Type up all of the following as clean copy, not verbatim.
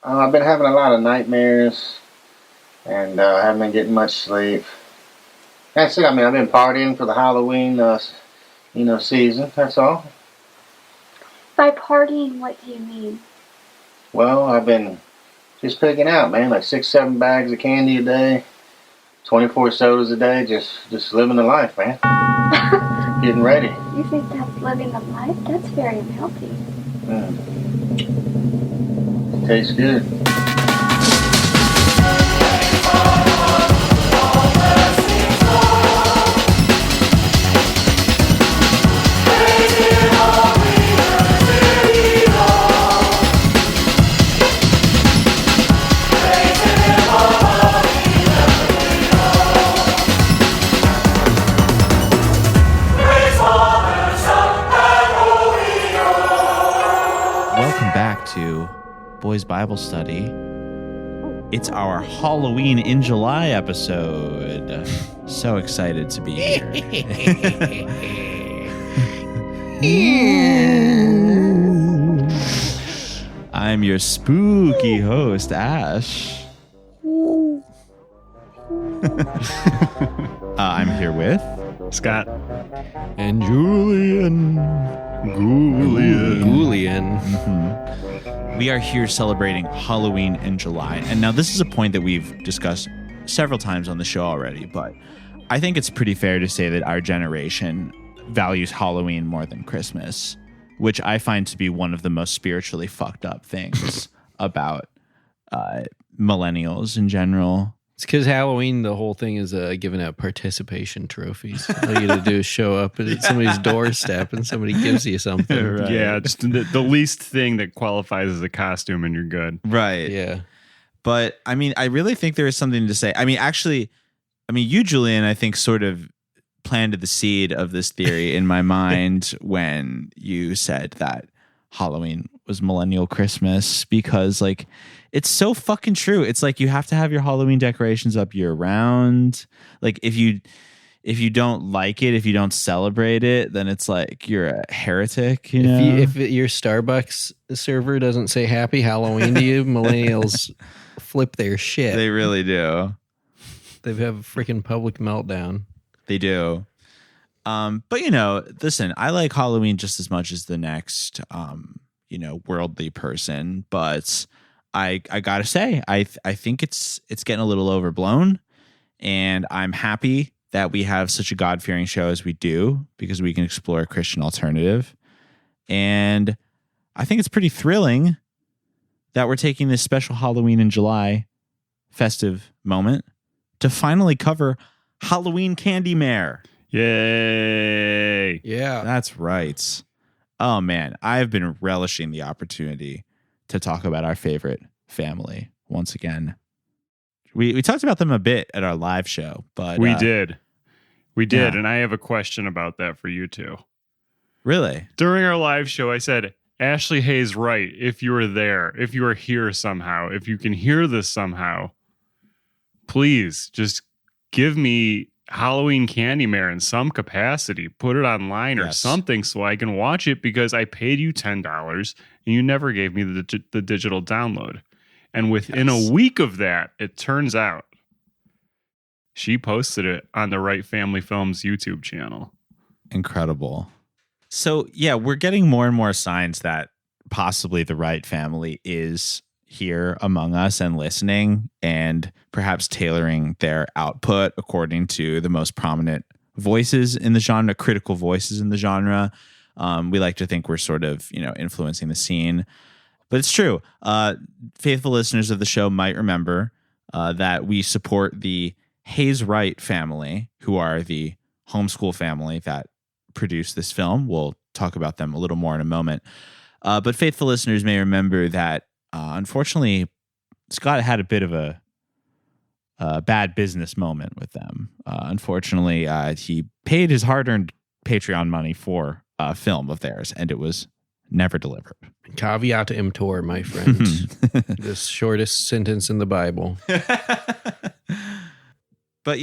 I've been having a lot of nightmares and haven't been getting much sleep. That's it. I mean, I've been partying for the Halloween, season. That's all. By partying, what do you mean? Well, I've been just picking out, man, like 6, 7 bags of candy a day, 24 sodas a day, just living the life, man. Getting ready. You think that's living a life? That's very unhealthy. Tastes good. Welcome back to Boys Bible Study. It's our Halloween in July episode. So excited to be here. I'm your spooky host, Ash. I'm here with Scott and Julian. Julian. We are here celebrating Halloween in July. And now this is a point that we've discussed several times on the show already, but I think it's pretty fair to say that our generation values Halloween more than Christmas, which I find to be one of the most spiritually fucked up things about millennials in general. It's because Halloween, the whole thing is giving out participation trophies. All you got to do is show up at somebody's doorstep and somebody gives you something. Right. Yeah, just the least thing that qualifies as a costume and you're good. Right. Yeah. But I mean, I really think there is something to say. I mean, you, Julian, I think sort of planted the seed of this theory in my mind when you said that Halloween was millennial Christmas, because like it's so fucking true. It's like you have to have your Halloween decorations up year round. Like if you don't like it, if you don't celebrate it, then it's like you're a heretic. You know, if your Starbucks server doesn't say Happy Halloween to you, millennials flip their shit. They really do. They have a freaking public meltdown. They do. But listen, I like Halloween just as much as the next, worldly person. But I gotta say, I think it's getting a little overblown, and I'm happy that we have such a God-fearing show as we do, because we can explore a Christian alternative. And I think it's pretty thrilling that we're taking this special Halloween in July festive moment to finally cover Halloween Candymare. Yay. Yeah. That's right. Oh, man. I've been relishing the opportunity to talk about our favorite family once again. We talked about them a bit at our live show, but we did. Yeah. And I have a question about that for you too. Really? During our live show, I said, Ashley Hayes right. If you were there, if you are here somehow, if you can hear this somehow, please just give me Halloween Candymare in some capacity. Put it online or something so I can watch it, because I paid you $10 and you never gave me the digital download. And within a week of that, it turns out she posted it on the Right Family Films YouTube channel. Incredible. So, yeah, we're getting more and more signs that possibly the Right family is here among us and listening, and perhaps tailoring their output according to the most prominent voices in the genre, critical voices in the genre. We like to think we're sort of, influencing the scene. But it's true. Faithful listeners of the show might remember that we support the Hayes Wright family, who are the homeschool family that produced this film. We'll talk about them a little more in a moment. But faithful listeners may remember that, unfortunately, Scott had a bit of a bad business moment with them. Unfortunately, he paid his hard-earned Patreon money for a film of theirs, and it was never delivered. Caveat emptor, my friend. The shortest sentence in the Bible. But,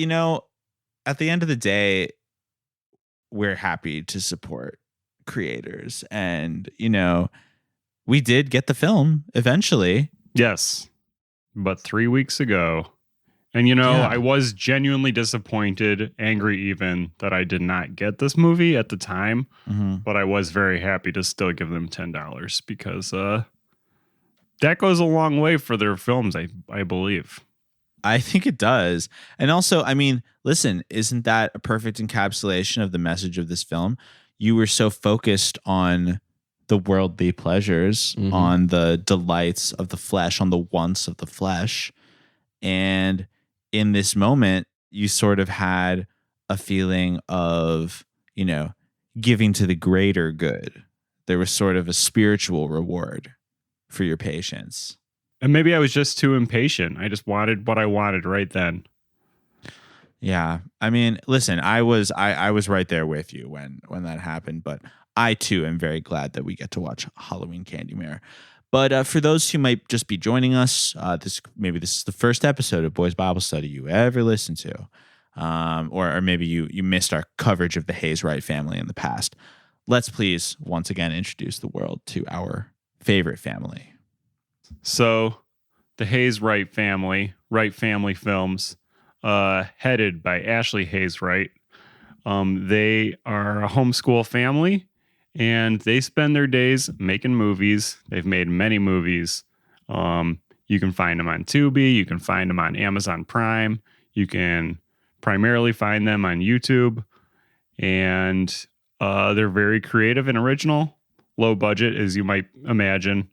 at the end of the day, we're happy to support creators. And, we did get the film eventually. Yes, but 3 weeks ago. And, you know, Yeah. I was genuinely disappointed, angry even, that I did not get this movie at the time. Mm-hmm. But I was very happy to still give them $10 because that goes a long way for their films, I believe. I think it does. And also, I mean, listen, isn't that a perfect encapsulation of the message of this film? You were so focused on the worldly pleasures, Mhm. on the delights of the flesh, on the wants of the flesh. And in this moment, you sort of had a feeling of, you know, giving to the greater good. There was sort of a spiritual reward for your patience. And maybe I was just too impatient. I just wanted what I wanted right then. Yeah. I mean, listen, I was right there with you when that happened, but I too am very glad that we get to watch Halloween Candymare. But for those who might just be joining us, this is the first episode of Boys Bible Study you ever listened to, or maybe you missed our coverage of the Hayes Wright family in the past. Let's please once again introduce the world to our favorite family. So, the Hayes Wright family Films, headed by Ashley Hayes Wright. They are a homeschool family, and they spend their days making movies. They've made many movies. You can find them on Tubi. You can find them on Amazon Prime. You can primarily find them on YouTube. And they're very creative and original. Low budget, as you might imagine.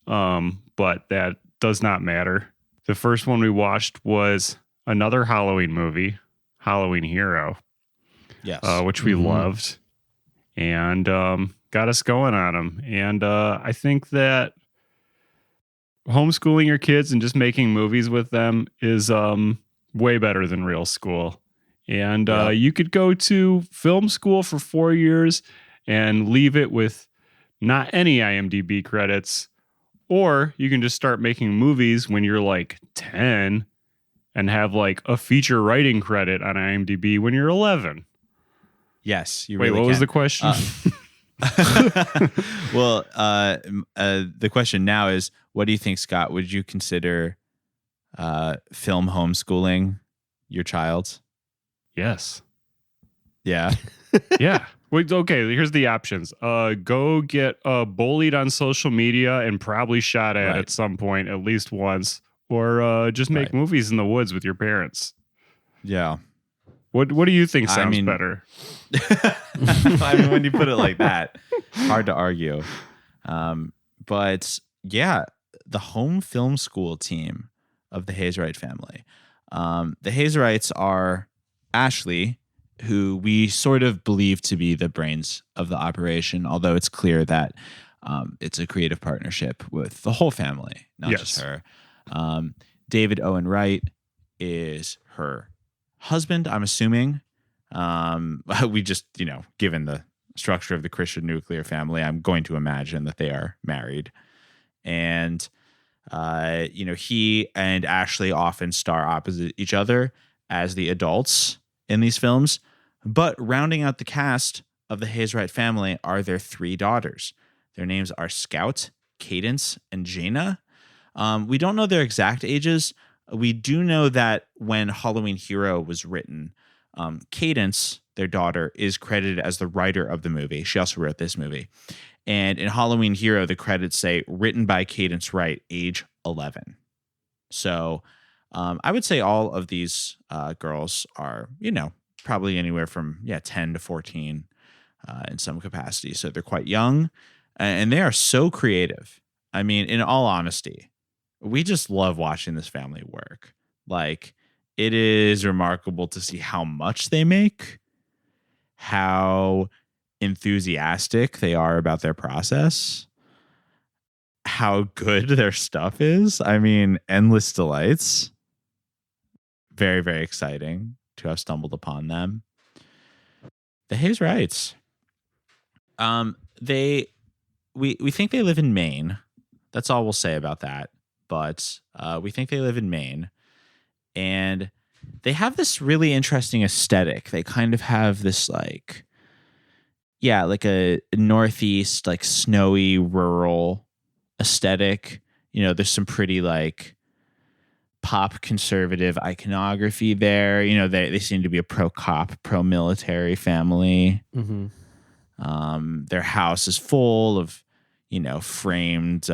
But that does not matter. The first one we watched was another Halloween movie, Halloween Hero. Yes. Which we loved and got us going on them. And I think that homeschooling your kids and just making movies with them is way better than real school. And you could go to film school for 4 years and leave it with not any IMDb credits, or you can just start making movies when you're like 10 and have like a feature writing credit on IMDb when you're 11. Yes. You Wait, really what was can. the question? Well, the question now is, what do you think, Scott? Would you consider film homeschooling your child? Yes. Yeah. Yeah. Wait, okay, here's the options. Go get bullied on social media and probably shot at Right. at some point, at least once, or just make Right. movies in the woods with your parents. Yeah. What do you think I sounds mean- better? I mean, when you put it like that, hard to argue. But yeah, the home film school team of the Hayes Wright family. The Hayes Wrights are Ashley, who we sort of believe to be the brains of the operation, although it's clear that it's a creative partnership with the whole family, not just her. David Owen Wright is her husband, I'm assuming. We just, given the structure of the Christian nuclear family, I'm going to imagine that they are married. And, he and Ashley often star opposite each other as the adults in these films. But rounding out the cast of the Hayes Wright family are their 3 daughters. Their names are Scout, Cadence, and Jaina. We don't know their exact ages. We do know that when Halloween Hero was written, Cadence, their daughter, is credited as the writer of the movie. She also wrote this movie. And in Halloween Hero, the credits say written by Cadence Wright, age 11. So I would say all of these girls are, probably anywhere from 10 to 14 in some capacity. So they're quite young, and they are so creative. I mean, in all honesty, we just love watching this family work. Like, it is remarkable to see how much they make, how enthusiastic they are about their process, how good their stuff is. I mean, endless delights. Very, very exciting to have stumbled upon them. The Hayes Wrights. We think they live in Maine. That's all we'll say about that. But we think they live in Maine. And they have this really interesting aesthetic. They kind of have this like a Northeast, like snowy, rural aesthetic. There's some pretty like pop conservative iconography there. They seem to be a pro-cop, pro-military family. Their house is full of, framed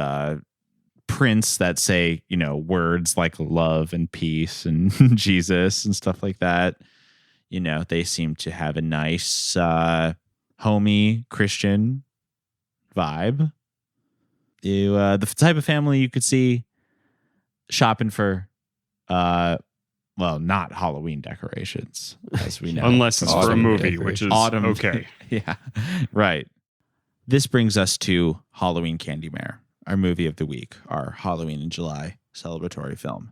prints that say, words like love and peace and Jesus and stuff like that. They seem to have a nice, homey Christian vibe. The type of family you could see shopping for, not Halloween decorations, as we know. Unless it's for a movie, decorations. which is Autumn. okay. Yeah, right. This brings us to Halloween Candymare, our movie of the week, our Halloween in July celebratory film.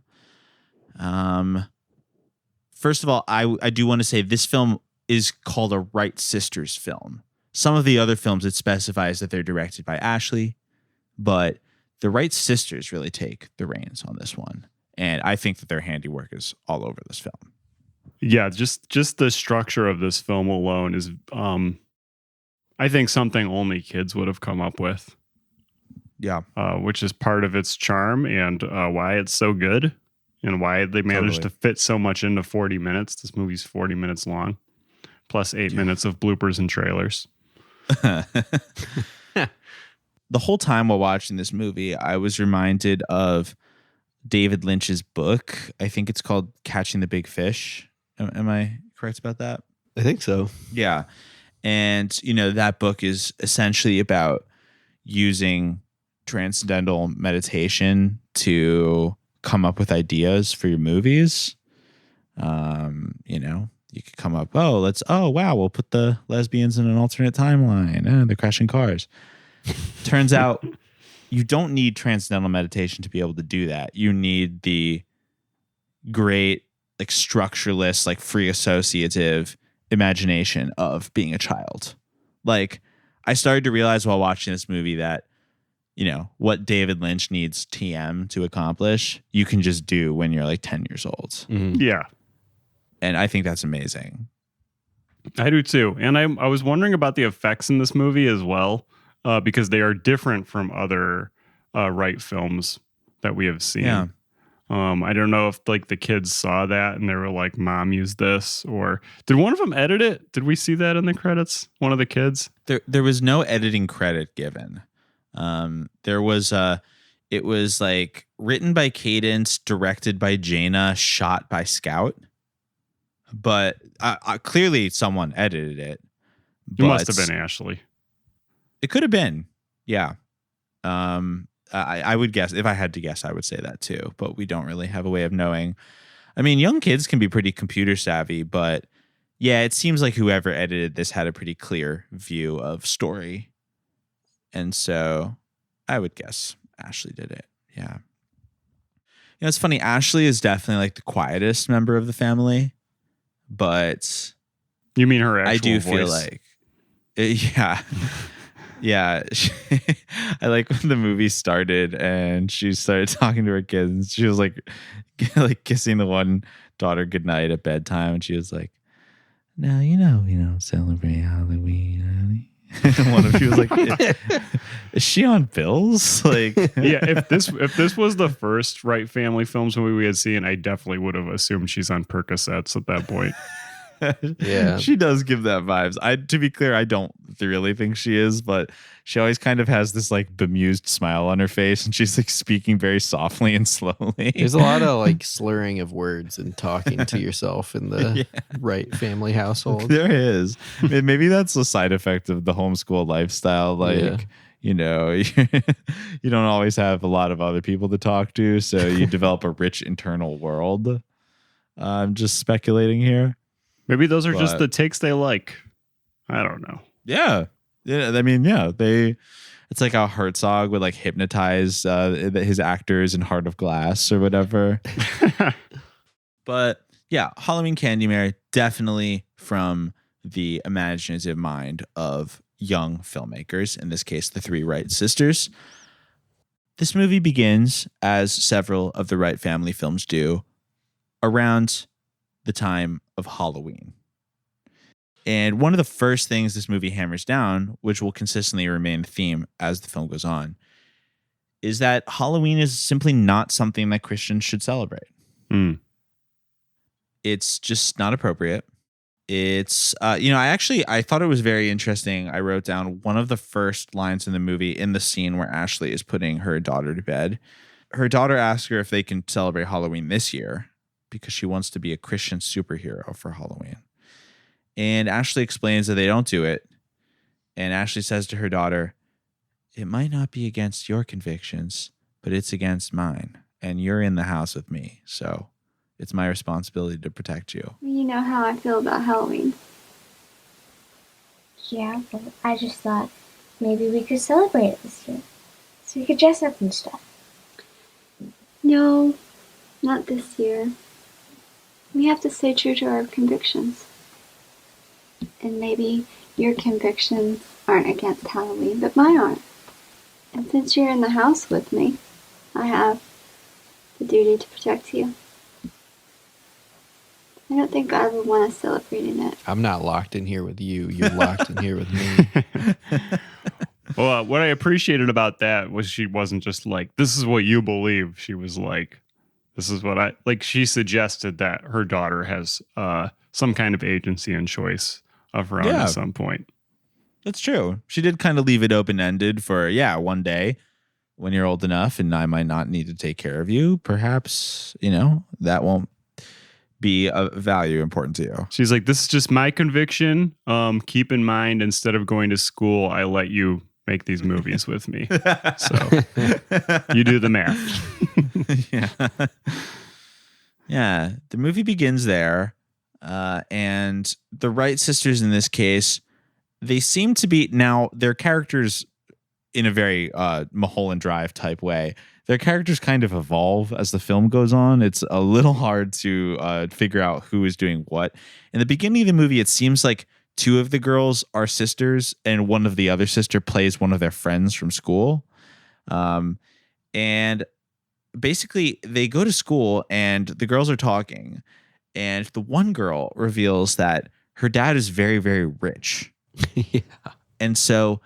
First of all, I do want to say this film is called a Wright Sisters film. Some of the other films, it specifies that they're directed by Ashley, but the Wright Sisters really take the reins on this one. And I think that their handiwork is all over this film. Yeah, just the structure of this film alone is, I think, something only kids would have come up with. Yeah. Which is part of its charm and why it's so good and why they managed to fit so much into 40 minutes. This movie's 40 minutes long, plus 8 minutes of bloopers and trailers. The whole time while watching this movie, I was reminded of David Lynch's book. I think it's called Catching the Big Fish. Am I correct about that? I think so. Yeah. And, that book is essentially about using transcendental meditation to come up with ideas for your movies. You could come up, we'll put the lesbians in an alternate timeline. They're crashing cars. Turns out you don't need transcendental meditation to be able to do that. You need the great, like, structureless, like, free associative imagination of being a child. Like, I started to realize while watching this movie that, what David Lynch needs TM to accomplish, you can just do when you're like 10 years old. Mm-hmm. Yeah. And I think that's amazing. I do too. And I was wondering about the effects in this movie as well, because they are different from other Wright films that we have seen. Yeah. I don't know if like the kids saw that and they were like, "Mom, use this," or did one of them edit it? Did we see that in the credits? One of the kids? There was no editing credit given. It was like written by Cadence, directed by Jaina, shot by Scout. But clearly someone edited it. It must have been Ashley. It could have been. Yeah. I would guess, if I had to guess, I would say that too, but we don't really have a way of knowing. I mean, young kids can be pretty computer savvy, but yeah, it seems like whoever edited this had a pretty clear view of story. And so I would guess Ashley did it. Yeah. It's funny. Ashley is definitely like the quietest member of the family, but you mean her actual I do voice? feel like, yeah. Yeah, I like when the movie started and she started talking to her kids. And she was like kissing the one daughter goodnight at bedtime, and she was like, "Now we don't celebrate Halloween, honey." And one of she was like, "Is she on pills?" Like, yeah. If this was the first Wright family films movie we had seen, I definitely would have assumed she's on Percocets at that point. Yeah, she does give that vibes. To be clear, I don't really think she is, but she always kind of has this like bemused smile on her face, and she's like speaking very softly and slowly. there's a lot of like slurring of words and talking to yourself in the Wright family household. There is. Maybe that's a side effect of the homeschool lifestyle. Like, you don't always have a lot of other people to talk to, so you develop a rich internal world. I'm just speculating here. Maybe those are just the takes they like. I don't know. Yeah. I mean, yeah, it's like how Herzog would like hypnotize his actors in Heart of Glass or whatever. But yeah, Halloween Candymare, definitely from the imaginative mind of young filmmakers, in this case, the three Wright sisters. This movie begins, as several of the Wright family films do, around the time of Halloween. And one of the first things this movie hammers down, which will consistently remain a theme as the film goes on, is that Halloween is simply not something that Christians should celebrate. Mm. It's just not appropriate. It's, I thought it was very interesting. I wrote down one of the first lines in the movie in the scene where Ashley is putting her daughter to bed. Her daughter asks her if they can celebrate Halloween this year because she wants to be a Christian superhero for Halloween. And Ashley explains that they don't do it. And Ashley says to her daughter, it might not be against your convictions, but it's against mine. And you're in the house with me. So it's my responsibility to protect you. You know how I feel about Halloween. Yeah, but I just thought maybe we could celebrate it this year. So we could dress up and stuff. No, not this year. We have to stay true to our convictions. And maybe your convictions aren't against Halloween, but mine aren't. And since you're in the house with me, I have the duty to protect you. I don't think God would want us celebrating it. I'm not locked in here with you. You're locked in here with me. Well, what I appreciated about that was she wasn't just like, this is what you believe. She was like, this is what I like. She suggested that her daughter has some kind of agency and choice of her own at some point. That's true. She did kind of leave it open-ended for, one day when you're old enough and I might not need to take care of you. Perhaps, that won't be a value important to you. She's like, this is just my conviction. Keep in mind, instead of going to school, I let you make these movies with me. So you do the math. Yeah. Yeah. The movie begins there. And the Wright sisters in this case, they seem to be now their characters in a very Mulholland Drive type way. Their characters kind of evolve as the film goes on. It's a little hard to figure out who is doing what. In the beginning of the movie, it seems like two of the girls are sisters and one of the other sister plays one of their friends from school. And basically they go to school and the girls are talking. And the one girl reveals that her dad is very, very rich. Yeah. And so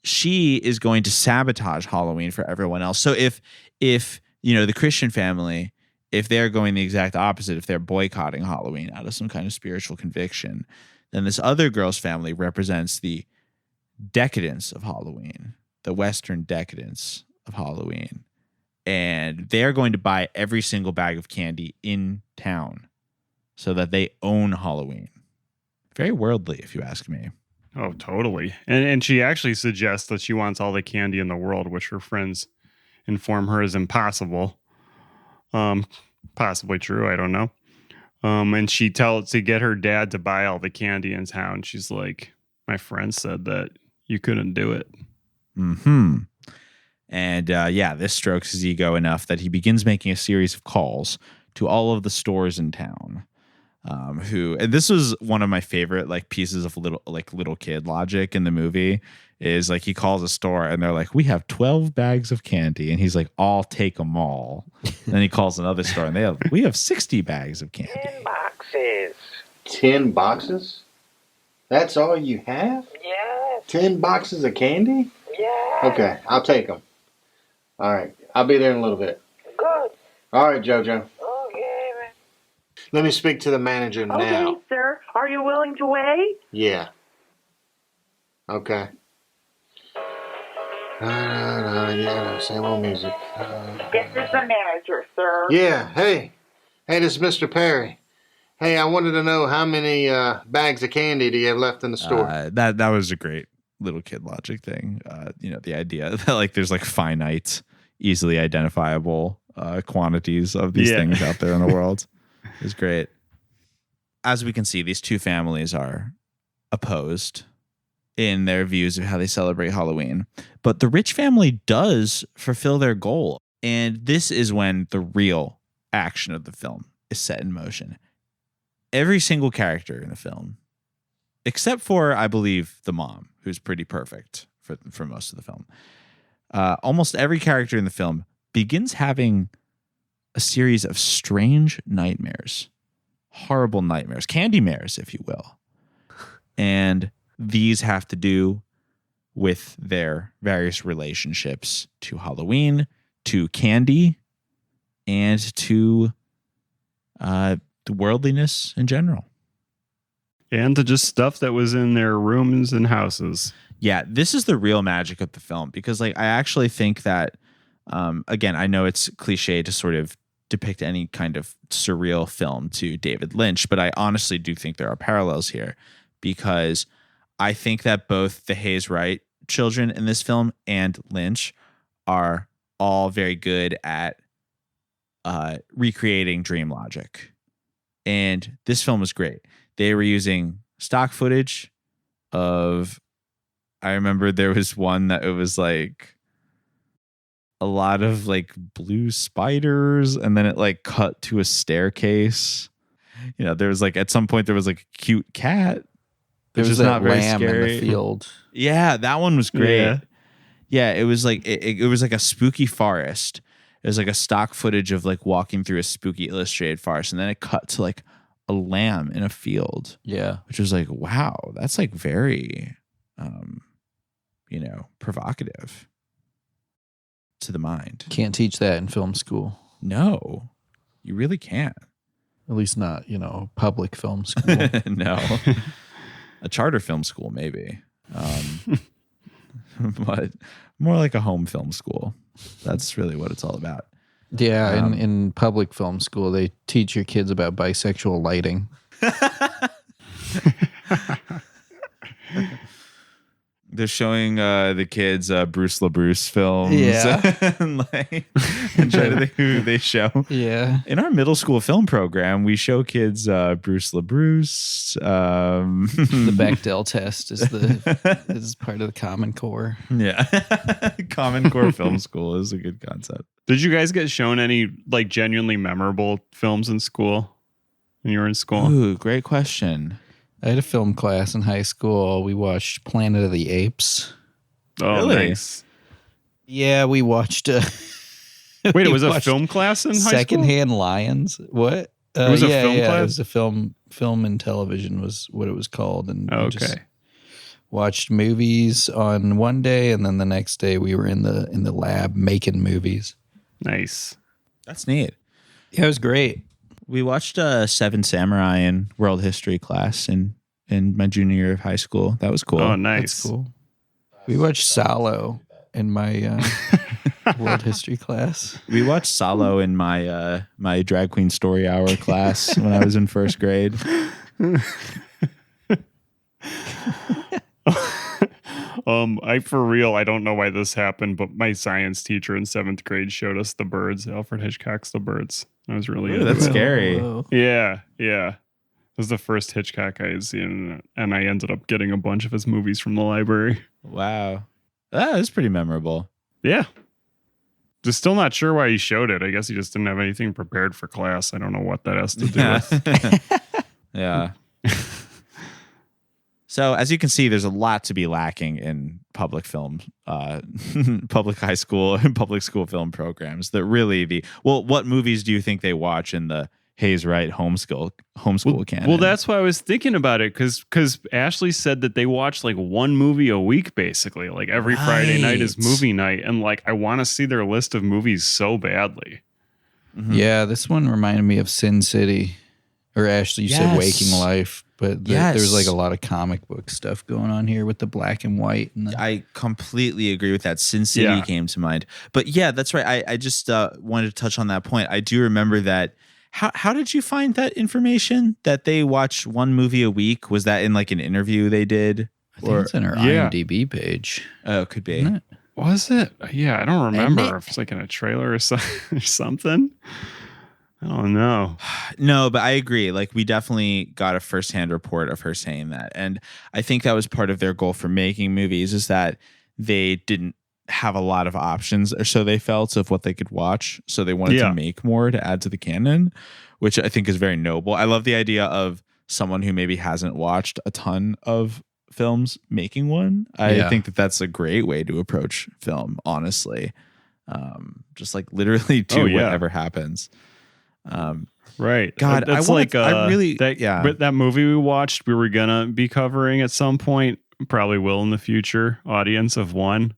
she is going to sabotage Halloween for everyone else. So if the Christian family, if they're going the exact opposite, if they're boycotting Halloween out of some kind of spiritual conviction, then this other girl's family represents the decadence of Halloween, the Western decadence of Halloween. And they're going to buy every single bag of candy in town so that they own Halloween. Very worldly, if you ask me. Oh, totally. And she actually suggests that she wants all the candy in the world, which her friends inform her is impossible. Possibly true. I don't know. And she tells to get her dad to buy all the candy in town. She's like, my friend said that you couldn't do it. Mm-hmm. And this strokes his ego enough that he begins making a series of calls to all of the stores in town. And this was one of my favorite pieces of little kid logic in the movie is he calls a store and they're like, we have 12 bags of candy. And he's like, I'll take them all. And then he calls another store and we have 60 bags of candy. 10 boxes. 10 boxes? That's all you have? Yes. 10 boxes of candy? Yes. Okay, I'll take them. All right, I'll be there in a little bit. Good. All right, JoJo. Okay. Let me speak to the manager now. Okay, sir. Are you willing to wait? Yeah. Okay. Same old music. This is the manager, sir. Yeah, hey, this is Mr. Perry. Hey, I wanted to know how many bags of candy do you have left in the store? That was a great little kid logic thing. The idea that there's finite, easily identifiable quantities of these things out there in the world is great. As we can see, these two families are opposed in their views of how they celebrate Halloween. But the rich family does fulfill their goal. And this is when the real action of the film is set in motion. Every single character in the film, except for, I believe, the mom, who's pretty perfect for most of the film. Almost every character in the film begins having a series of strange nightmares. Horrible nightmares. Candymares, if you will. And these have to do with their various relationships to Halloween, to candy, and to the worldliness in general. And to just stuff that was in their rooms and houses. Yeah, this is the real magic of the film, because like I actually think that again, I know it's cliche to sort of depict any kind of surreal film to David Lynch, but I honestly do think there are parallels here, because I think that both the Hayes Wright children in this film and Lynch are all very good at recreating dream logic. And this film was great. They were using stock footage of, I remember there was one that it was like a lot of like blue spiders, and then it like cut to a staircase. You know, there was like at some point there was like a cute cat. There was is that not very lamb scary. in the field. Yeah, that one was great. Yeah. Yeah, it was like it was like a spooky forest. It was like a stock footage of like walking through a spooky illustrated forest, and then it cut to like a lamb in a field. Yeah. Which was like, wow, that's like very provocative to the mind. Can't teach that in film school. No, you really can't. At least not, public film school. No. A charter film school, maybe. But more like a home film school. That's really what it's all about. Yeah, in public film school, they teach your kids about bisexual lighting. They're showing the kids Bruce LaBruce films. Yeah. and trying to think who they show. Yeah. In our middle school film program, we show kids Bruce LaBruce. The Bechdel test is part of the Common Core. Yeah. Common Core Film School is a good concept. Did you guys get shown any like genuinely memorable films in school when you were in school? Ooh, great question. I had a film class in high school. We watched Planet of the Apes. Oh, Really? nice. Yeah, we watched. Wait, it was a film class in high school? Secondhand Lions. What? It was a film It class? was a film and television was what it was called, and we just Okay. watched movies on one day, and then the next day we were in the lab making movies. Nice. That's neat. Yeah, it was great. We watched Seven Samurai in world history class in my junior year of high school. That was cool. Oh, nice. That's cool. We watched Salo in my world history class. We watched Salo in my my drag queen story hour class when I was in first grade. I don't know why this happened, but my science teacher in 7th grade showed us The Birds, Alfred Hitchcock's The Birds. I was really Ooh, into that's it. scary. Whoa. Yeah. It was the first Hitchcock I had seen, and I ended up getting a bunch of his movies from the library. Wow. That is pretty memorable. Yeah. Just still not sure why he showed it. I guess he just didn't have anything prepared for class. I don't know what that has to do with. Yeah. So as you can see, there's a lot to be lacking in public film, public high school and public school film programs. That really what movies do you think they watch in the Hayes Wright homeschool canon? Well, that's why I was thinking about it, because Ashley said that they watch like one movie a week, basically. Like every Friday night is movie night, and like I want to see their list of movies so badly. Mhm. Yeah, this one reminded me of Sin City. Or Ashley, you said Waking Life, but there's like a lot of comic book stuff going on here with the black and white. And I completely agree with that. Sin City came to mind. But yeah, that's right. I just wanted to touch on that point. I do remember that. How did you find that information that they watch one movie a week? Was that in like an interview they did? I think it's in her IMDb page. Oh, it could be. Isn't it? Was it? Yeah, I don't remember if it's like in a trailer or something. I don't know. No, but I agree. Like we definitely got a firsthand report of her saying that. And I think that was part of their goal for making movies, is that they didn't have a lot of options, or so they felt, of what they could watch. So they wanted to make more to add to the canon, which I think is very noble. I love the idea of someone who maybe hasn't watched a ton of films making one. I think that that's a great way to approach film, honestly. Just like literally do whatever happens. Right. God, that's that movie we watched, we were gonna be covering at some point probably will in the future, audience of one,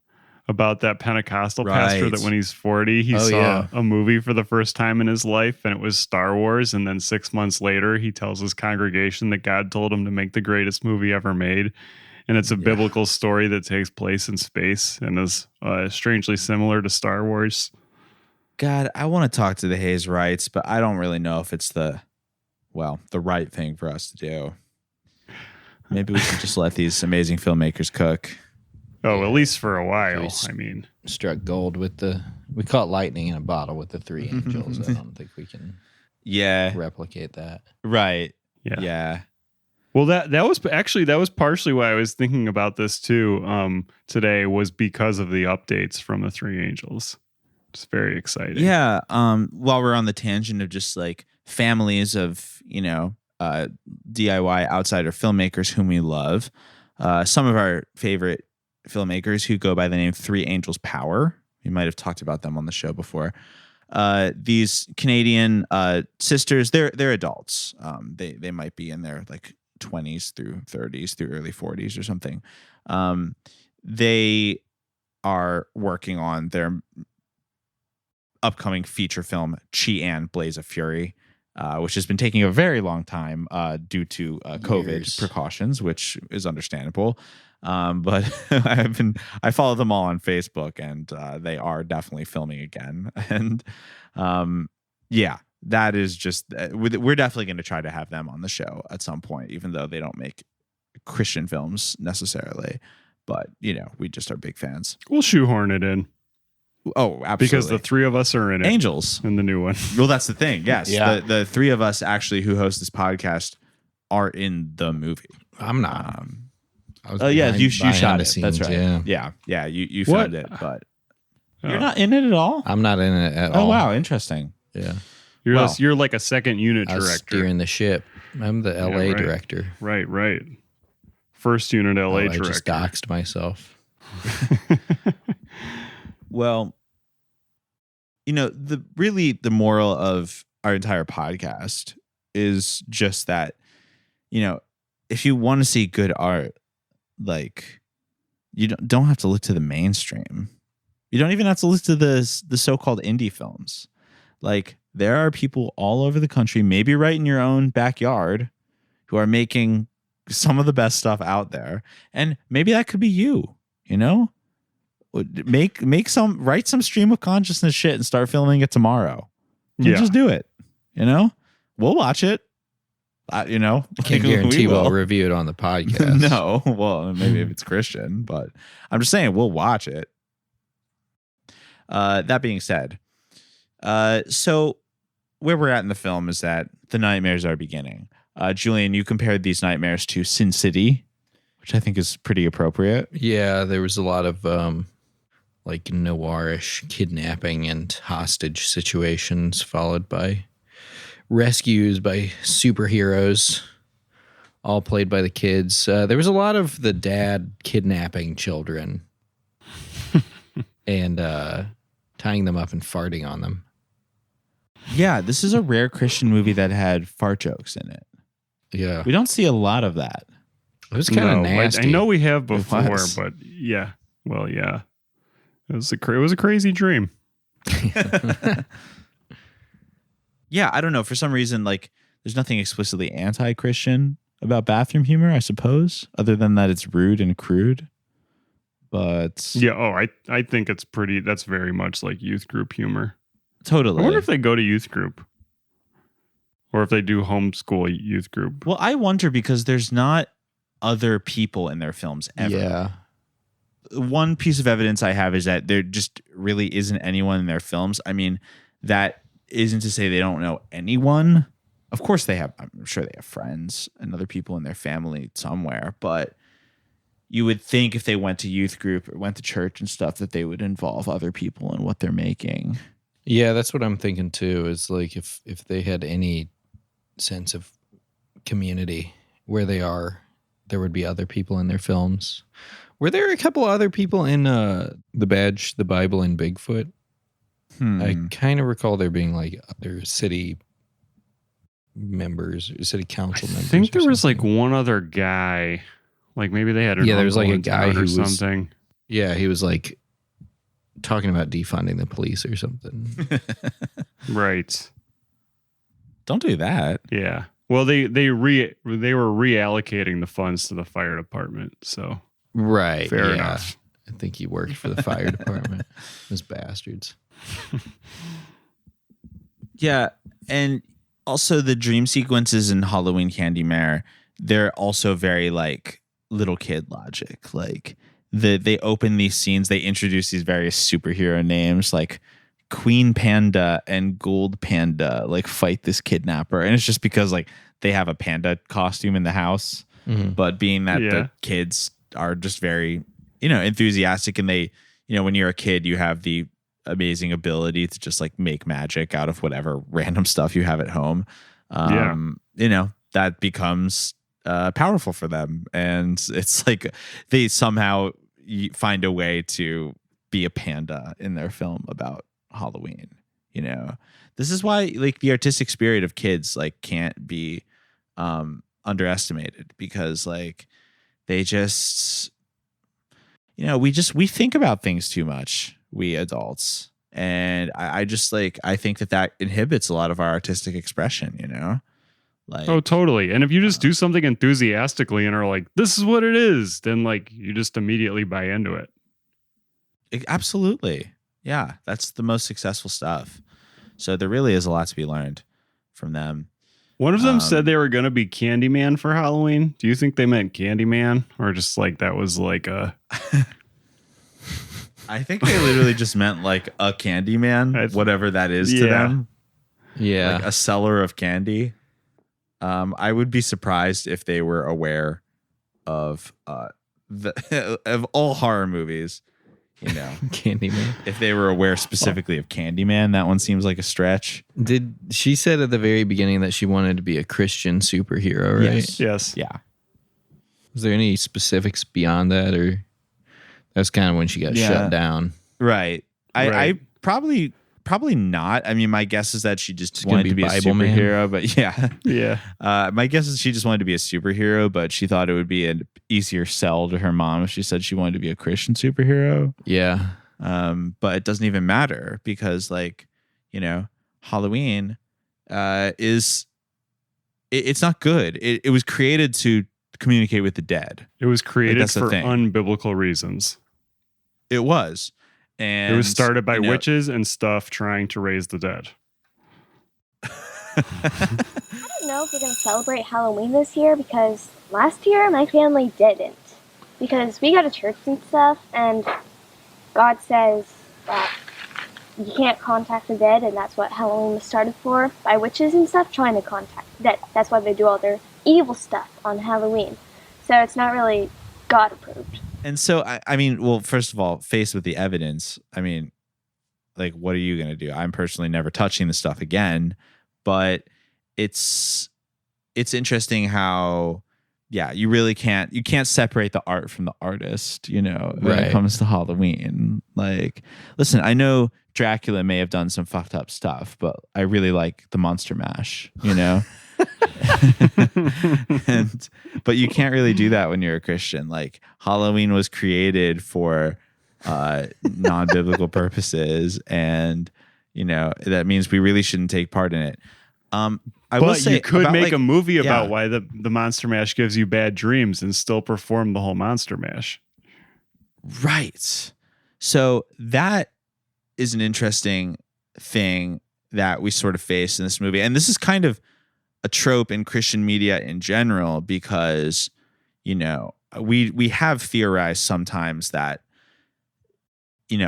about that Pentecostal pastor that when he's 40, he saw a movie for the first time in his life, and it was Star Wars. And then 6 months later, he tells his congregation that God told him to make the greatest movie ever made. And it's a biblical story that takes place in space and is strangely similar to Star Wars. God, I want to talk to the Hayes Wrights, but I don't really know if it's the right thing for us to do. Maybe we should just let these amazing filmmakers cook. Oh, at least for a while. Struck gold with we caught lightning in a bottle with the three angels. I don't think we can replicate that. Right. Yeah. Well, that was partially why I was thinking about this too today, was because of the updates from the Three Angels. It's very exciting. Yeah. While we're on the tangent of just like families of, DIY outsider filmmakers whom we love, some of our favorite filmmakers who go by the name Three Angels Power. We might have talked about them on the show before. These Canadian sisters, they're adults. They might be in their like 20s through 30s through early 40s or something. They are working on their upcoming feature film Chi-An Blaze of Fury, which has been taking a very long time due to COVID precautions, which is understandable. But I follow them all on Facebook, and they are definitely filming again. And that is just, we're definitely going to try to have them on the show at some point, even though they don't make Christian films necessarily. But, we just are big fans. We'll shoehorn it in. Oh, absolutely. Because the three of us are in it. Angels. In the new one. Well, that's the thing. Yes. Yeah. The three of us actually who host this podcast are in the movie. I'm not. You shot it. Scenes, that's right. Yeah. You filmed it, but you're not in it at all? I'm not in it at all. Oh, wow. Interesting. Yeah. You're like a second unit I was director. steering the ship. I'm the LA director. Right. First unit LA director. I just doxed myself. Well, the moral of our entire podcast is just that, if you want to see good art, like, you don't have to look to the mainstream. You don't even have to look to the so-called indie films. Like, there are people all over the country, maybe right in your own backyard, who are making some of the best stuff out there. And maybe that could be you, write some stream of consciousness shit and start filming it tomorrow. Just do it. We'll watch it. I can't guarantee we'll review it on the podcast. No, well, maybe if it's Christian, but I'm just saying we'll watch it. That being said, so where we're at in the film is that the nightmares are beginning. Julian, you compared these nightmares to Sin City, which I think is pretty appropriate. Yeah, there was a lot of like noirish kidnapping and hostage situations, followed by rescues by superheroes, all played by the kids. There was a lot of the dad kidnapping children and tying them up and farting on them. Yeah, this is a rare Christian movie that had fart jokes in it. Yeah. We don't see a lot of that. It was kind of nasty. I know we have before, but yeah. Well, yeah. It was a crazy dream. Yeah, I don't know. For some reason, like, there's nothing explicitly anti-Christian about bathroom humor, I suppose, other than that it's rude and crude. But yeah, I think that's very much like youth group humor. Totally. I wonder if they go to youth group. Or if they do homeschool youth group. Well, I wonder because there's not other people in their films ever. Yeah. One piece of evidence I have is that there just really isn't anyone in their films. I mean, that isn't to say they don't know anyone. Of course they have. I'm sure they have friends and other people in their family somewhere. But you would think if they went to youth group or went to church and stuff that they would involve other people in what they're making. Yeah, that's what I'm thinking too, is like if they had any sense of community where they are, there would be other people in their films. Were there a couple other people in The Badge, the Bible, and Bigfoot? I kind of recall there being like other city members, city council members. I think there was like one other guy Like maybe they had an Yeah, there was, uncle like, a in guy town who or was- something. Yeah, he was like talking about defunding the police or something. Right. Don't do that. Yeah. Well, they were reallocating the funds to the fire department. So Right. fair yeah. enough. I think he worked for the fire department. Those bastards. Yeah, and also the dream sequences in Halloween Candymare, they're also very like little kid logic. Like they open these scenes, they introduce these various superhero names like Queen Panda and Gold Panda like fight this kidnapper, and it's just because like they have a panda costume in the house. Mhm. But being that Yeah. the kids are just very, enthusiastic, and they, when you're a kid, you have the amazing ability to just like make magic out of whatever random stuff you have at home. That becomes powerful for them. And it's like they somehow find a way to be a panda in their film about Halloween. This is why like the artistic spirit of kids like can't be underestimated, because like they just we think about things too much, we adults, and I just like I think that inhibits a lot of our artistic expression. Like, Oh, totally. And if you just do something enthusiastically and are like, this is what it is, then like you just immediately buy into it. absolutely, yeah, that's the most successful stuff. So there really is a lot to be learned from them. One of them said they were going to be Candyman for Halloween. Do you think they meant Candyman, or just like that was like a... I think they literally just meant like a candy man, whatever that is to them. Yeah. Like a seller of candy. I would be surprised if they were aware of of all horror movies, Candyman. If they were aware specifically of Candyman, that one seems like a stretch. She said at the very beginning that she wanted to be a Christian superhero, right? Yes. Yeah. Was there any specifics beyond that, or that's kind of when she got shut down? Right. Right. I probably not. I mean, my guess is that she just gonna wanted be to be a Bible man. superhero, but yeah. Yeah. My guess is she just wanted to be a superhero, but she thought it would be an easier sell to her mom if she said she wanted to be a Christian superhero. Yeah. But it doesn't even matter, because like, Halloween is it's not good. It was created to communicate with the dead. It was created that's the for thing. unbiblical reasons. It was. And It was started by witches and stuff trying to raise the dead. I don't know if we're going to celebrate Halloween this year, because last year my family didn't. Because we go to church and stuff, and God says that you can't contact the dead, and that's what Halloween was started for, by witches and stuff trying to contact the dead. That's why they do all their evil stuff on Halloween. So it's not really God approved. And so, I mean, well, first of all, faced with the evidence, I mean, like, what are you going to do? I'm personally never touching the stuff again, but it's interesting how, yeah, you really can't separate the art from the artist, when it comes to Halloween. Like, listen, I know Dracula may have done some fucked up stuff, but I really like the Monster Mash, but you can't really do that when you're a Christian. Like, Halloween was created for non-biblical purposes, and that means we really shouldn't take part in it. I will But say you could make a movie about yeah. why the Monster Mash gives you bad dreams and still perform the whole Monster Mash. Right. So that is an interesting thing that we sort of face in this movie, and this is kind of a trope in Christian media in general, because we have theorized sometimes that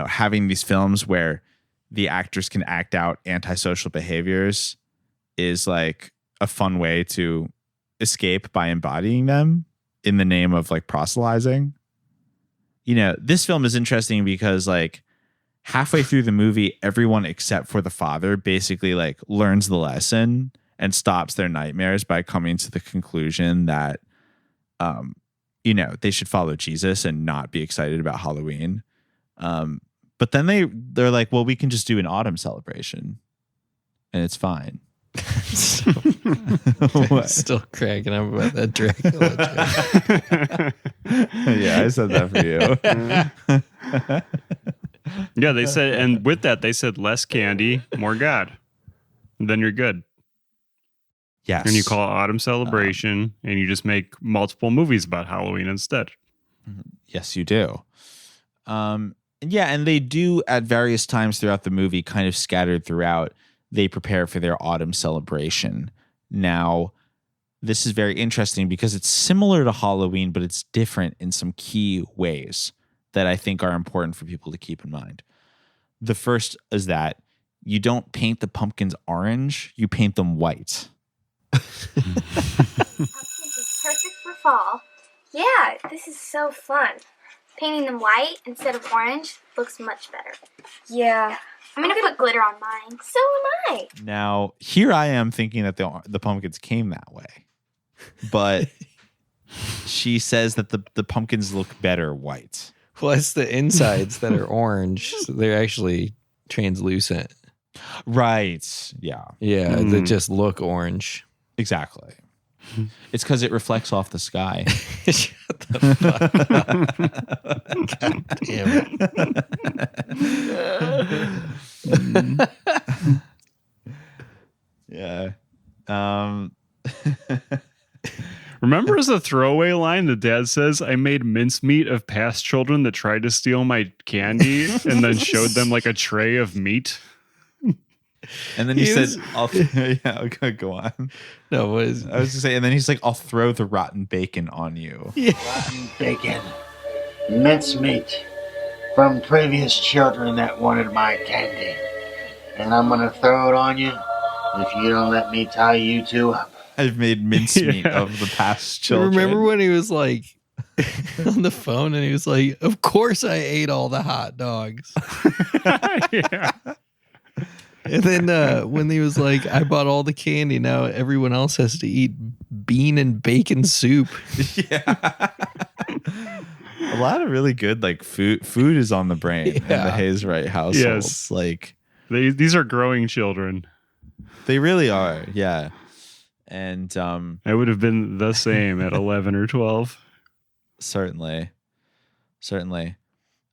having these films where the actors can act out antisocial behaviors is like a fun way to escape by embodying them in the name of like proselytizing. This film is interesting because like halfway through the movie, everyone except for the father basically like learns the lesson and stops their nightmares by coming to the conclusion that, they should follow Jesus and not be excited about Halloween. But then they're like, well, we can just do an autumn celebration and it's fine. Still cracking up about that Dracula joke. Yeah, I said that for you. Yeah, they said, and with that, they said less candy, more God. And then you're good. Yes. And you call it Autumn Celebration, and you just make multiple movies about Halloween instead. Yes, you do. Yeah, and they do at various times throughout the movie, kind of scattered throughout, they prepare for their autumn celebration. Now, this is very interesting because it's similar to Halloween, but it's different in some key ways that I think are important for people to keep in mind. The first is that you don't paint the pumpkins orange, you paint them white. Pumpkins is perfect for fall. Yeah, this is so fun. Painting them white instead of orange looks much better. Yeah. I'm gonna put glitter on mine. So am I. Now, here I am thinking that the pumpkins came that way, but she says that the pumpkins look better white. Well, it's the insides that are orange. So they're actually translucent. Right. Yeah, Yeah, they just look orange. exactly. It's because it reflects off the sky. Shut the fuck up. God Yeah. Remember as a throwaway line, the dad says, I made mincemeat of past children that tried to steal my candy and then showed them like a tray of meat. And then he said, yeah, okay, go on. No, what I is was to say, and then he's like, I'll throw the rotten bacon on you. Rotten bacon, mincemeat from previous children that wanted my candy. And I'm going to throw it on you if you don't let me tie you two up. I've made mincemeat of the past children. Remember when he was like on the phone and he was like, of course I ate all the hot dogs. Yeah. And then when he was like, I bought all the candy, now everyone else has to eat bean and bacon soup. Yeah. A lot of really good like food is on the brain in the Hayes Wright household. Yes. Like These are growing children. they really are. Yeah. And I would have been the same at 11 or 12. certainly.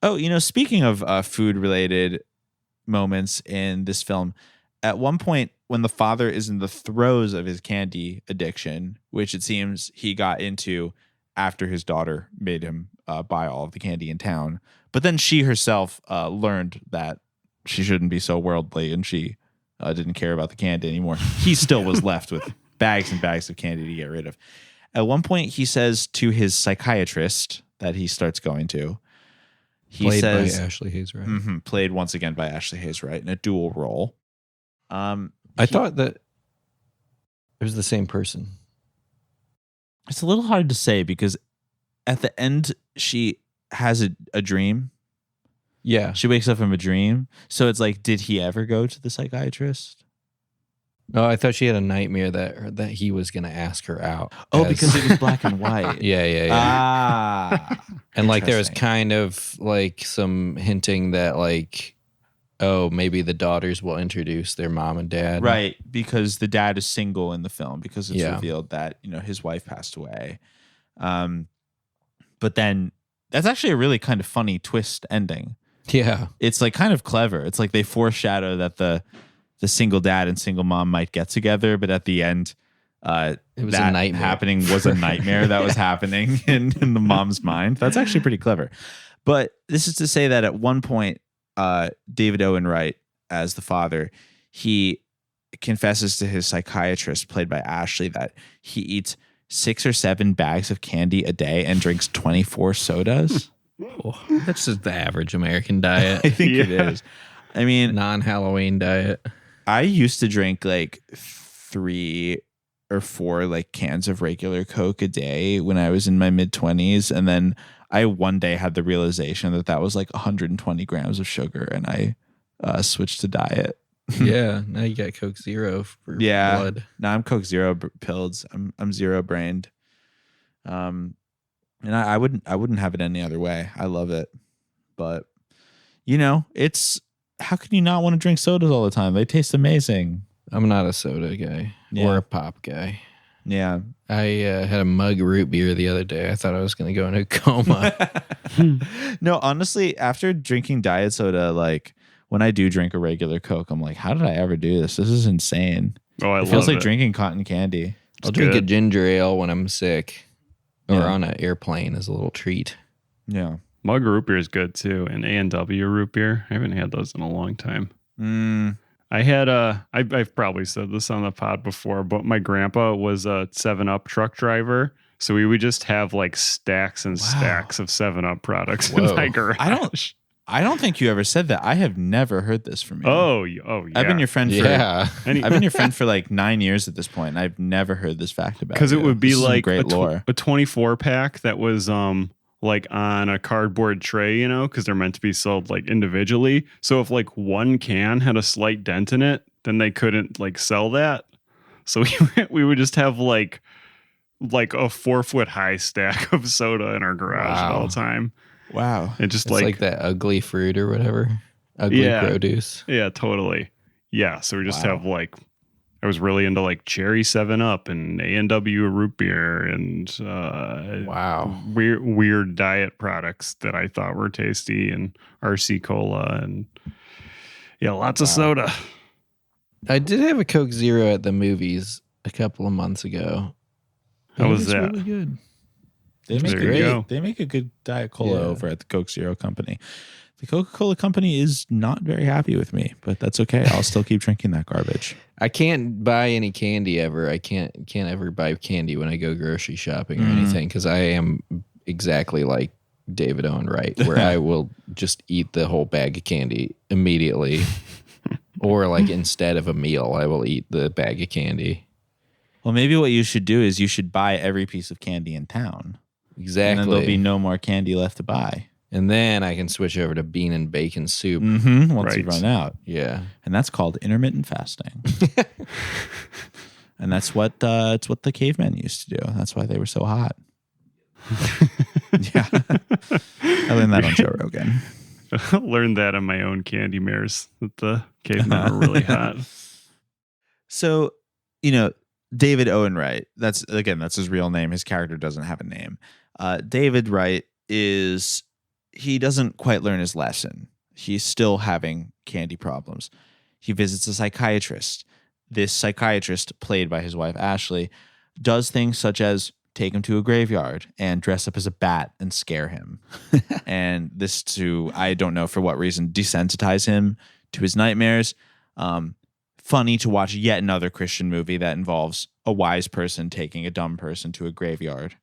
Oh, speaking of food related moments in this film, at one point when the father is in the throes of his candy addiction, which it seems he got into after his daughter made him buy all of the candy in town, but then she herself learned that she shouldn't be so worldly and she didn't care about the candy anymore. He still was left with bags and bags of candy to get rid of. At one point he says to his psychiatrist that he starts going to, Played by Ashley Hayes Wright. Mm-hmm, played once again by Ashley Hayes Wright in a dual role. I thought that it was the same person. It's a little hard to say because at the end she has a dream. Yeah. She wakes up from a dream. So it's like, did he ever go to the psychiatrist? Oh, I thought she had a nightmare that he was going to ask her out. Oh, because it was black and white. Yeah. Ah. And like there was Interesting. kind of like some hinting that like, oh, maybe the daughters will introduce their mom and dad. Right, because the dad is single in the film because it's Yeah. revealed that, his wife passed away. But then that's actually a really kind of funny twist ending. Yeah. It's like kind of clever. It's like they foreshadow that the single dad and single mom might get together, but at the end, It was that a nightmare. happening was a nightmare that was happening in the mom's mind. That's actually pretty clever. But this is to say that at one point, David Owen Wright, as the father, he confesses to his psychiatrist, played by Ashley, that he eats 6 or 7 bags of candy a day and drinks 24 sodas. That's just the average American diet. I think it Yeah. is. I mean, Non-Halloween diet. I used to drink like 3 or 4 like cans of regular Coke a day when I was in my mid-20s, and then I one day had the realization that was like 120 grams of sugar, and I switched to diet. Yeah. Now you got Coke Zero for Yeah. blood. Now I'm Coke Zero pilled. I'm zero brained. And I wouldn't have it any other way. I love it, but it's how can you not want to drink sodas all the time? They taste amazing. I'm not a soda guy or a pop guy. Yeah. I had a mug root beer the other day. I thought I was going to go into a coma. No, honestly, after drinking diet soda, like when I do drink a regular Coke, I'm like, how did I ever do this? This is insane. Oh, It feels like drinking cotton candy. I'll drink a ginger ale when I'm sick or on an airplane as a little treat. Yeah. Mug root beer is good too, and A&W root beer. I haven't had those in a long time. I had I've probably said this on the pod before, but my grandpa was a 7-Up truck driver. So we would just have like stacks and stacks of 7-Up products in my garage. I don't think you ever said that. I have never heard this from you. Oh, yeah. I've been your friend for I've been your friend for like 9 years at this point, and I've never heard this fact about you. Because it would be like great lore. a 24 pack that was like on a cardboard tray, you know, because they're meant to be sold like individually. So if like one can had a slight dent in it, then they couldn't like sell that. So we would just have like a 4-foot high stack of soda in our garage all the time. Wow. It just it's like that ugly fruit or whatever. Ugly produce. Yeah, totally. Yeah. So we just have like, I was really into like cherry 7-Up and A&W root beer and weird diet products that I thought were tasty, and RC Cola and lots of soda. I did have a Coke Zero at the movies a couple of months ago. How was that? Really good. They make a good Diet Cola over at the Coke Zero company. The Coca-Cola company is not very happy with me, but that's okay. I'll still keep drinking that garbage. I can't buy any candy ever. I can't ever buy candy when I go grocery shopping or anything, because I am exactly like David Owen Wright, where I will just eat the whole bag of candy immediately. Or like instead of a meal, I will eat the bag of candy. Well, maybe what you should do is you should buy every piece of candy in town. Exactly. And then there'll be no more candy left to buy. And then I can switch over to bean and bacon soup. Once you run out. Yeah. And that's called intermittent fasting. And that's what it's what the cavemen used to do. That's why they were so hot. Yeah. I learned that on Joe Rogan. I learned that on my own Candymares, that the cavemen were really hot. So, David Owen Wright, that's his real name. His character doesn't have a name. David Wright he doesn't quite learn his lesson. He's still having candy problems. He visits a psychiatrist. This psychiatrist, played by his wife Ashley, does things such as take him to a graveyard and dress up as a bat and scare him. And this I don't know for what reason, desensitize him to his nightmares. Funny to watch yet another Christian movie that involves a wise person taking a dumb person to a graveyard.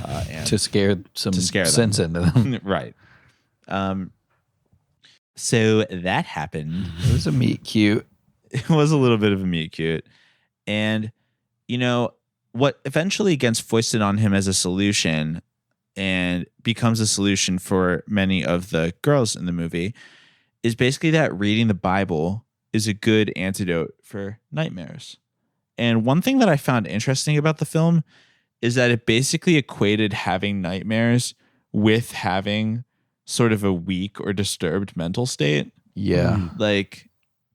And to scare sense into them. Right. So that happened. It was a meet cute. It was a little bit of a meet cute. And, what eventually gets foisted on him as a solution and becomes a solution for many of the girls in the movie is basically that reading the Bible is a good antidote for nightmares. And one thing that I found interesting about the film is that it basically equated having nightmares with having sort of a weak or disturbed mental state. Yeah. Like,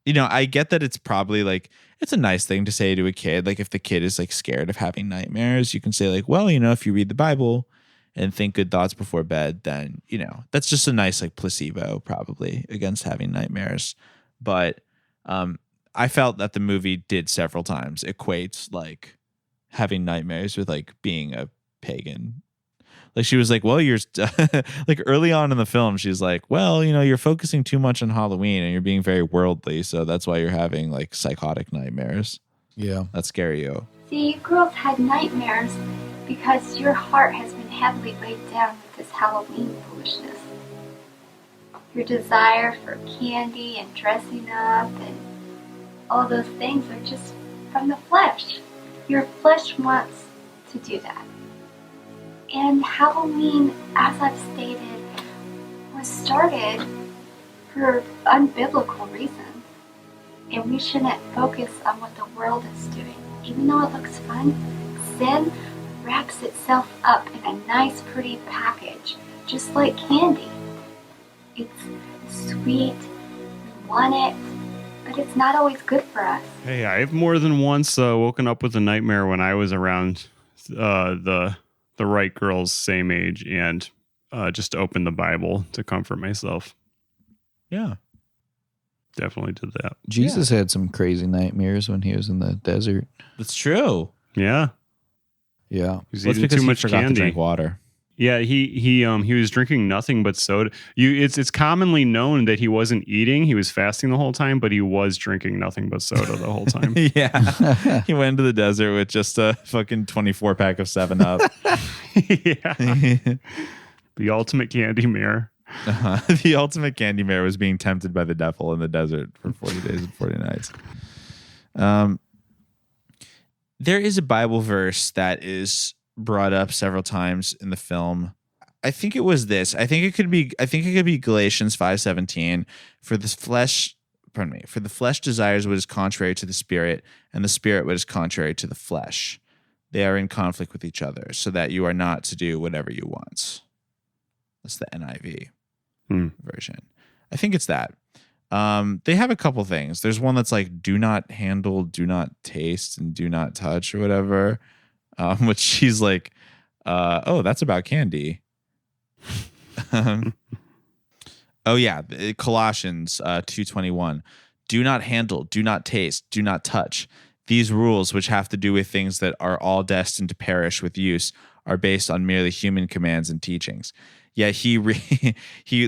I get that it's probably like, it's a nice thing to say to a kid. Like if the kid is like scared of having nightmares, you can say like, well, if you read the Bible and think good thoughts before bed, then, that's just a nice like placebo probably against having nightmares. But I felt that the movie did several times equate like having nightmares with like being a pagan. Like she was like, well, you're like early on in the film, she's like, well, you're focusing too much on Halloween and you're being very worldly. So that's why you're having like psychotic nightmares. Yeah. That scare you. See, you girls had nightmares because your heart has been heavily weighed down with this Halloween foolishness. Your desire for candy and dressing up and all those things are just from the flesh. Your flesh wants to do that. And Halloween, as I've stated, was started for unbiblical reasons. And we shouldn't focus on what the world is doing. Even though it looks fun, sin wraps itself up in a nice, pretty package, just like candy. It's sweet, we want it, but it's not always good for us. Hey, I've more than once woken up with a nightmare when I was around the right girl's same age and just opened the Bible to comfort myself. Yeah. Definitely did that. Jesus had some crazy nightmares when he was in the desert. That's true. Yeah. Yeah. He was Well, it's eating because too he much forgot to candy. drink water. Yeah, he was drinking nothing but soda. It's commonly known that he wasn't eating, he was fasting the whole time, but he was drinking nothing but soda the whole time. Yeah. He went into the desert with just a fucking 24 pack of 7-Up. Yeah. The ultimate Candymare. The ultimate Candymare was being tempted by the devil in the desert for 40 days and 40 nights. There is a Bible verse that is brought up several times in the film. I think it was this. I think it could be Galatians 5:17. For the flesh desires what is contrary to the spirit, and the spirit what is contrary to the flesh. They are in conflict with each other, so that you are not to do whatever you want. That's the NIV version. I think it's that. They have a couple things. There's one that's like, do not handle, do not taste, and do not touch or whatever. Which she's like, oh, that's about candy. Oh yeah. Colossians 2:21. Do not handle, do not taste, do not touch. These rules, which have to do with things that are all destined to perish with use, are based on merely human commands and teachings. Yeah, he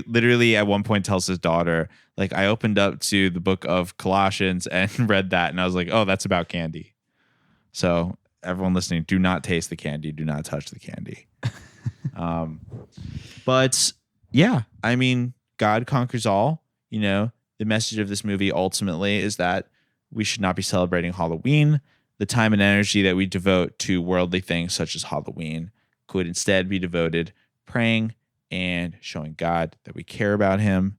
literally at one point tells his daughter, like, I opened up to the book of Colossians and read that, and I was like, oh, that's about candy. So everyone listening, do not taste the candy, do not touch the candy. But yeah, I mean, God conquers all. You know, the message of this movie ultimately is that we should not be celebrating Halloween. The time and energy that we devote to worldly things such as Halloween could instead be devoted praying and showing God that we care about him,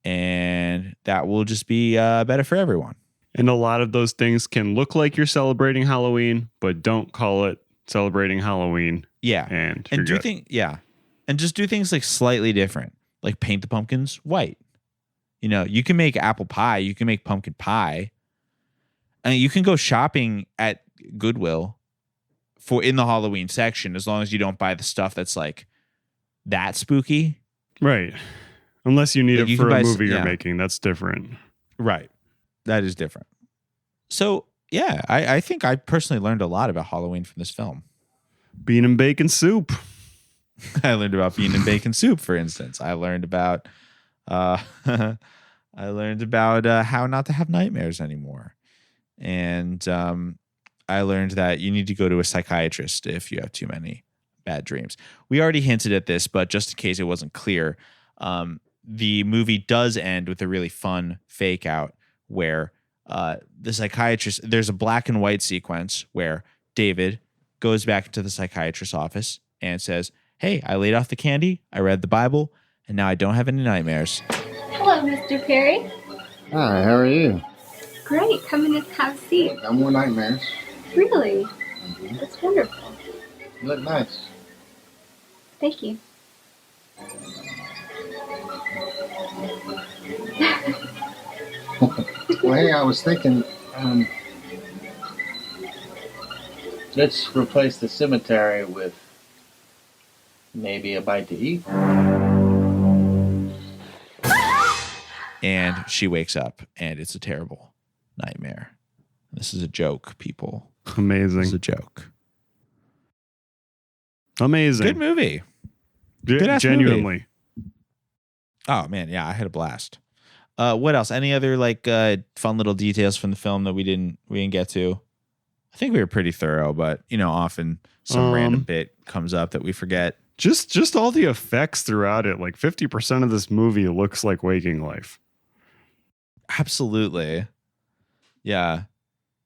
and that will just be better for everyone. And a lot of those things can look like you're celebrating Halloween, but don't call it celebrating Halloween. Yeah. And and just do things like slightly different, like paint the pumpkins white. You know, you can make apple pie, you can make pumpkin pie, and you can go shopping at Goodwill for in the Halloween section, as long as you don't buy the stuff that's like that spooky. Right. Unless you need Like it you for can a buy movie you're yeah. making. That's different. Right. That is different. So, yeah, I think I personally learned a lot about Halloween from this film. Bean and bacon soup. I learned about bean and bacon soup, for instance. I learned about how not to have nightmares anymore. And I learned that you need to go to a psychiatrist if you have too many bad dreams. We already hinted at this, but just in case it wasn't clear, the movie does end with a really fun fake out where the psychiatrist, there's a black and white sequence where David goes back into the psychiatrist's office and says, hey, I laid off the candy, I read the Bible, and now I don't have any nightmares. Hello, Mr. Perry. Hi, how are you? Great. Come in and have a seat. No more nightmares. Really? Mm-hmm. That's wonderful. You look nice. Thank you. Well, hey, I was thinking, let's replace the cemetery with maybe a bite to eat. And she wakes up, and it's a terrible nightmare. This is a joke, people. Amazing. This is a joke. Amazing. Good movie. Good-ass Genuinely. movie. Oh, man, yeah, I had a blast. What else? Any other fun little details from the film that we didn't get to? I think we were pretty thorough, but often some random bit comes up that we forget. Just all the effects throughout it. Like 50% of this movie looks like waking life. Absolutely. Yeah.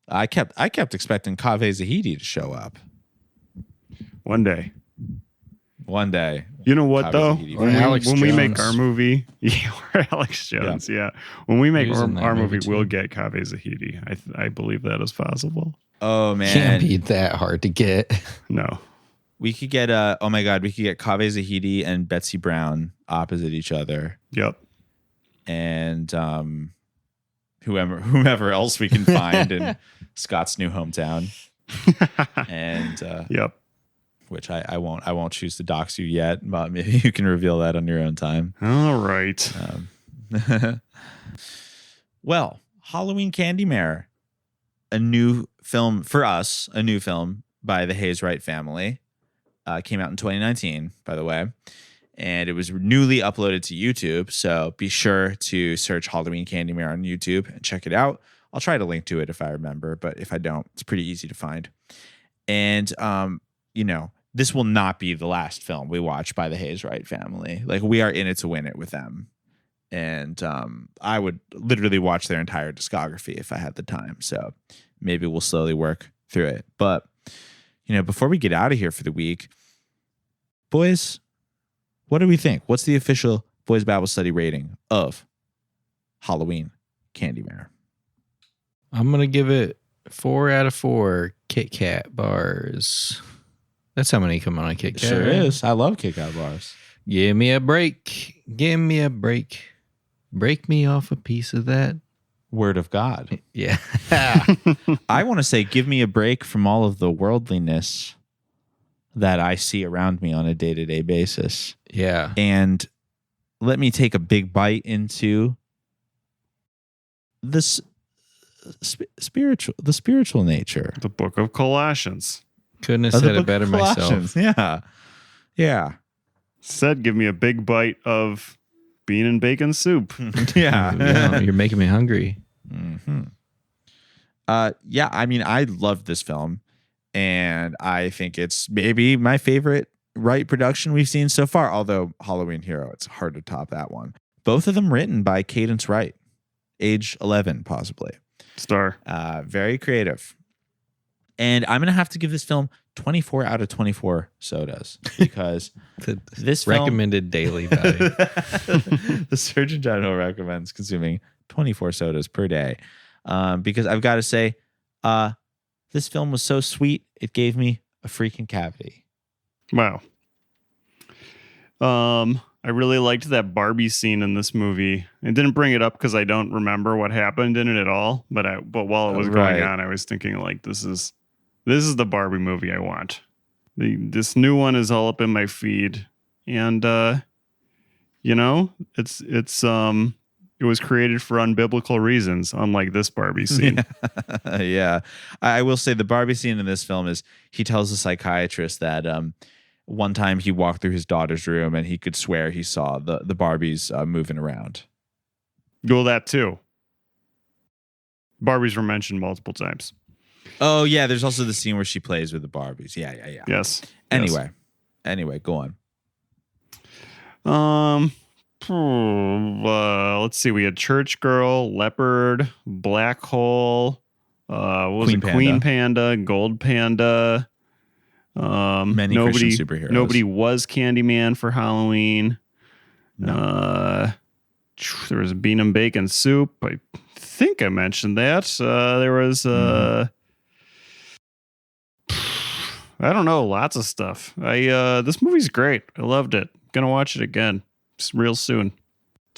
I kept expecting Kaveh Zahidi to show up. One day. You know what, Kaveh though? Zahidi. When we make our movie, or Alex Jones, yeah. When we make our movie, we'll get Kaveh Zahidi. I believe that is possible. Oh, man. Can't be that hard to get. No. We could get we could get Kaveh Zahidi and Betsy Brown opposite each other. Yep. And whomever else we can find in Scott's new hometown. And Yep. which I won't choose to dox you yet, but maybe you can reveal that on your own time. All right. Well, Halloween Candymare, a new film for us, a new film by the Hayes Wright family, came out in 2019, by the way, and it was newly uploaded to YouTube. So be sure to search Halloween Candymare on YouTube and check it out. I'll try to link to it if I remember, but if I don't, it's pretty easy to find. And this will not be the last film we watch by the Hayes Wright family. Like, we are in it to win it with them. And I would literally watch their entire discography if I had the time. So maybe we'll slowly work through it. But, before we get out of here for the week, boys, what do we think? What's the official Boys Bible Study rating of Halloween Candymare? I'm going to give it 4 out of 4 Kit Kat bars. That's how many come on a Kit Kat. Sure right? is. I love Kit Kat bars. Give me a break. Give me a break. Break me off a piece of that. Word of God. Yeah. I want to say, give me a break from all of the worldliness that I see around me on a day-to-day basis. Yeah. And let me take a big bite into this spiritual nature. The Book of Colossians. Couldn't have of the said it book better of myself. Colossians. Yeah. Said, give me a big bite of bean and bacon soup. Yeah. You're making me hungry. Mm-hmm. I mean, I loved this film, and I think it's maybe my favorite Wright production we've seen so far. Although Halloween Hero, it's hard to top that one. Both of them written by Cadence Wright, age 11, possibly. Star. Very creative. And I'm gonna have to give this film 24 out of 24 sodas because this film, recommended daily value. the Surgeon General recommends consuming 24 sodas per day, because I've got to say, this film was so sweet it gave me a freaking cavity. Wow. I really liked that Barbie scene in this movie. I didn't bring it up because I don't remember what happened in it at all. But while it was going on, I was thinking, like, this is the Barbie movie I want. This new one is all up in my feed, and it was created for unbiblical reasons, unlike this Barbie scene. Yeah. I will say the Barbie scene in this film is he tells the psychiatrist that one time he walked through his daughter's room and he could swear he saw the Barbies moving around. Well, that too. Barbies were mentioned multiple times. Oh, yeah. There's also the scene where she plays with the Barbies. Yeah. Yes. Anyway, go on. Let's see. We had Church Girl, Leopard, Black Hole, Queen Panda, Gold Panda. Many Christian superheroes. Nobody was Candyman for Halloween. No. There was bean and bacon soup. I think I mentioned that. There was I don't know, lots of stuff. This movie's great. I loved it. Gonna watch it again real soon.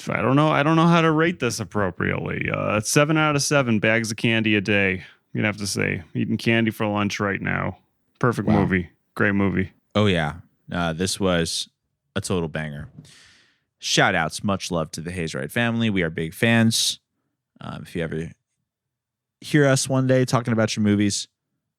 I don't know how to rate this appropriately. 7 out of 7 bags of candy a day. You'd have to say, eating candy for lunch right now. Perfect movie. Great movie. Oh, yeah. This was a total banger. Shout outs. Much love to the Hayes Wright family. We are big fans. If you ever hear us one day talking about your movies,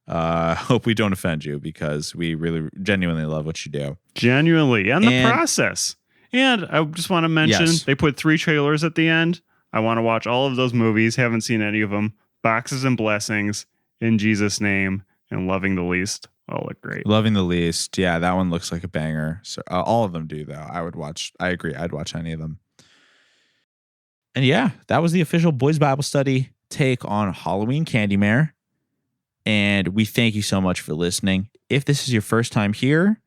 hope we don't offend you because we really genuinely love what you do. Genuinely. And the process. And I just want to mention, They put 3 trailers at the end. I want to watch all of those movies. Haven't seen any of them. Boxes and Blessings, In Jesus' Name, and Loving the Least. All look great. Loving the Least. Yeah, that one looks like a banger. So all of them do, though. I agree. I'd watch any of them. And yeah, that was the official Boys Bible Study take on Halloween Candymare. And we thank you so much for listening. If this is your first time here,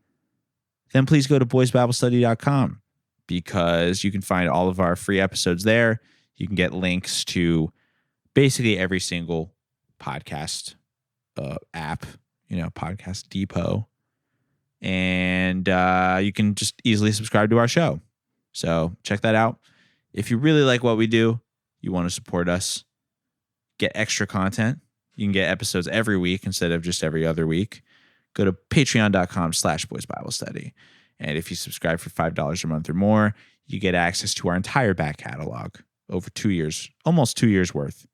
then please go to boysbiblestudy.com because you can find all of our free episodes there. You can get links to basically every single podcast app, Podcast Depot. And you can just easily subscribe to our show. So check that out. If you really like what we do, you want to support us, get extra content. You can get episodes every week instead of just every other week. Go to patreon.com/boysbiblestudy. And if you subscribe for $5 a month or more, you get access to our entire back catalog, over 2 years, almost 2 years worth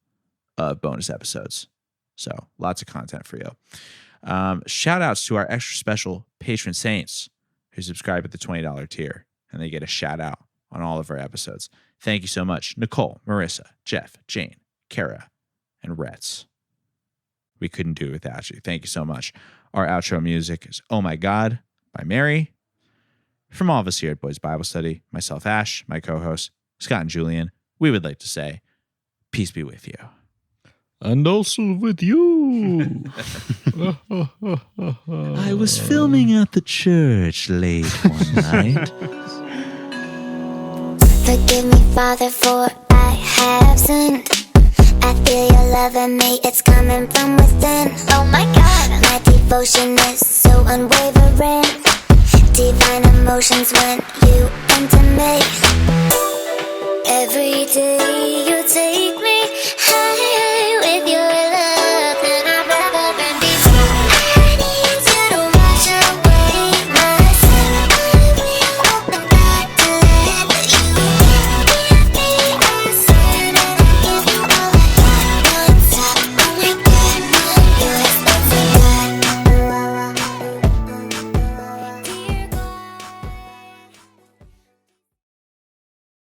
of bonus episodes. So lots of content for you. Shout outs to our extra special patron saints who subscribe at the $20 tier, and they get a shout out on all of our episodes. Thank you so much. Nicole, Marissa, Jeff, Jane, Kara, and Retz. We couldn't do it without you. Thank you so much. Our outro music is Oh My God by Mary. From all of us here at Boys Bible Study, myself, Ash, my co-hosts, Scott and Julian, we would like to say, peace be with you. And also with you. I was filming at the church late one night. Forgive me, Father, for I have sinned. I feel your love in me, it's coming from within. Oh my God, my devotion is so unwavering. Divine emotions when you enter me. Every day you take